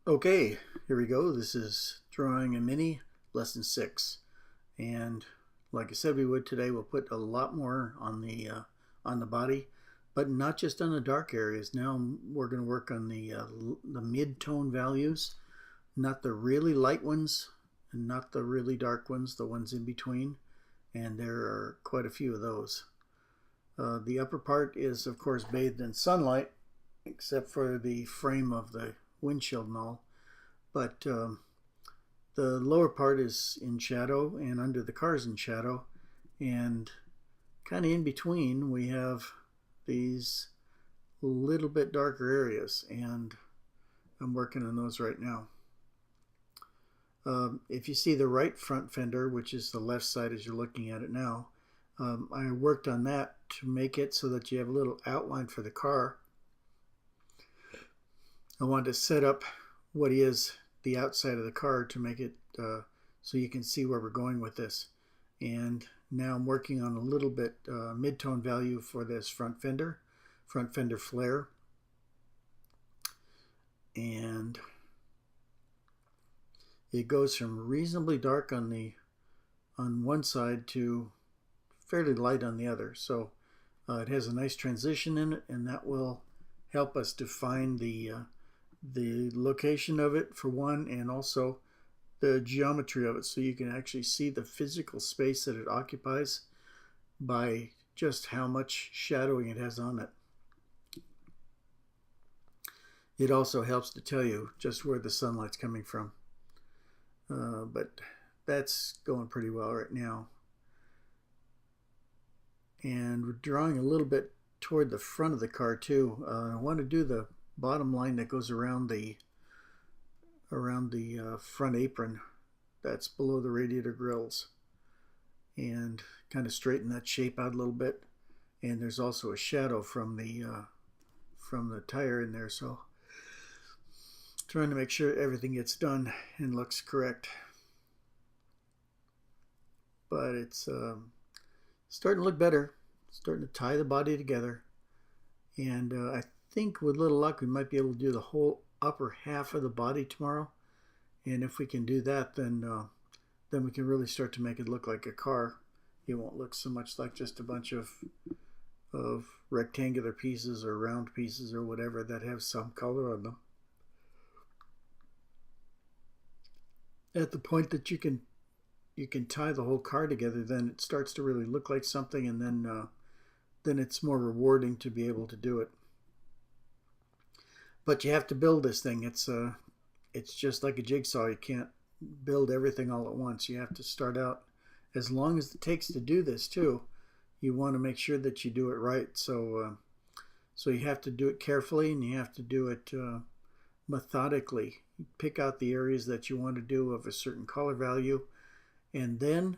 Okay, here we go. This is drawing a mini lesson 6, and like I said we would today, we'll put a lot more on the body, but not just on the dark areas. Now we're going to work on the mid-tone values, not the really light ones and not the really dark ones, the ones in between, and there are quite a few of those. The upper part is of course bathed in sunlight, except for the frame of the windshield and all. But the lower part is in shadow, and under the car is in shadow, and kind of in between we have these little bit darker areas, and I'm working on those right now. If you see the right front fender, which is the left side as you're looking at it now, I worked on that to make it so that you have a little outline for the car. I wanted to set up what is the outside of the car to make it so you can see where we're going with this. And now I'm working on a little bit mid-tone value for this front fender flare. And it goes from reasonably dark on one side to fairly light on the other. So it has a nice transition in it, and that will help us define the location of it for one, and also the geometry of it, so you can actually see the physical space that it occupies by just how much shadowing it has on it. It also helps to tell you just where the sunlight's coming from. But that's going pretty well right now. And we're drawing a little bit toward the front of the car too. I want to do the bottom line that goes around the front apron that's below the radiator grills, and kind of straighten that shape out a little bit. And there's also a shadow from the tire in there, so trying to make sure everything gets done and looks correct. But it's starting to look better, starting to tie the body together, and I think with little luck we might be able to do the whole upper half of the body tomorrow. And if we can do that, then we can really start to make it look like a car. It won't look so much like just a bunch of rectangular pieces or round pieces or whatever that have some color on them. At the point that you can tie the whole car together, then it starts to really look like something, and then it's more rewarding to be able to do it. But you have to build this thing. It's just like a jigsaw. You can't build everything all at once. You have to start out, as long as it takes to do this too, you want to make sure that you do it right. So you have to do it carefully, and you have to do it methodically. You pick out the areas that you want to do of a certain color value, and then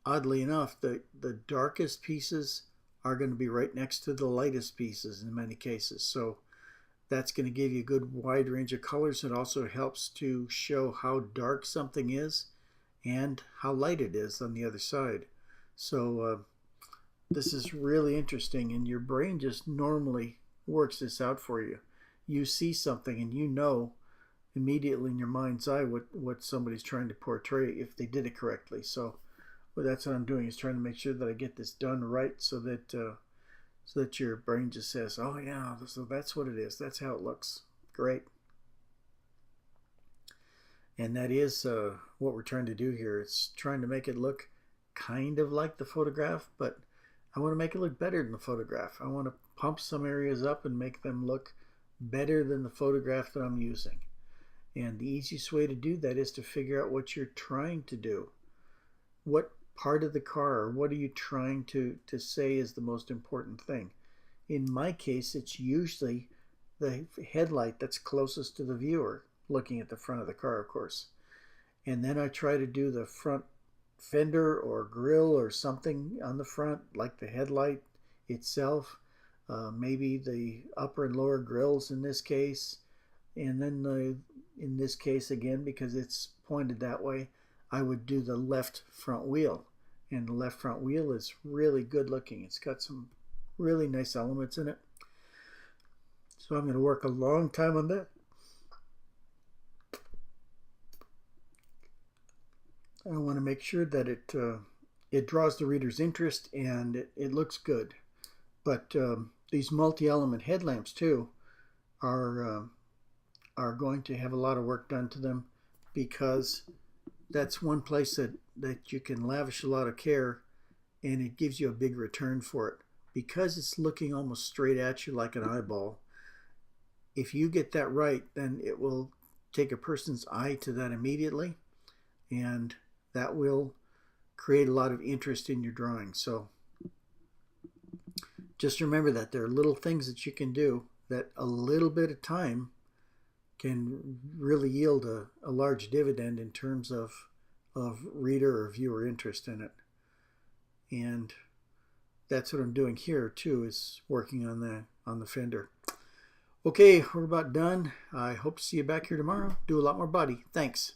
oddly enough, the darkest pieces are going to be right next to the lightest pieces in many cases. So that's going to give you a good wide range of colors. It also helps to show how dark something is and how light it is on the other side. So this is really interesting, and your brain just normally works this out for you. You see something and you know immediately in your mind's eye what somebody's trying to portray if they did it correctly. So that's what I'm doing, is trying to make sure that I get this done right, so that your brain just says, oh yeah, so that's what it is, that's how it looks. Great. And that is what we're trying to do here. It's trying to make it look kind of like the photograph, but I want to make it look better than the photograph. I want to pump some areas up and make them look better than the photograph that I'm using. And the easiest way to do that is to figure out what you're trying to do. What part of the car, or what are you trying to say is the most important thing? In my case, it's usually the headlight that's closest to the viewer, looking at the front of the car, of course. And then I try to do the front fender or grill or something on the front, like the headlight itself, maybe the upper and lower grills in this case. And then in this case, again, because it's pointed that way, I would do the left front wheel. And the left front wheel is really good looking. It's got some really nice elements in it. So I'm going to work a long time on that. I want to make sure that it draws the reader's interest and it looks good. But these multi-element headlamps too are going to have a lot of work done to them, because that's one place that you can lavish a lot of care and it gives you a big return for it, because it's looking almost straight at you like an eyeball. If you get that right, then it will take a person's eye to that immediately, and that will create a lot of interest in your drawing. So just remember that there are little things that you can do that a little bit of time can really yield a large dividend in terms of reader or viewer interest in it. And that's what I'm doing here too, is working on the fender. Okay, we're about done. I hope to see you back here tomorrow. Do a lot more body. Thanks.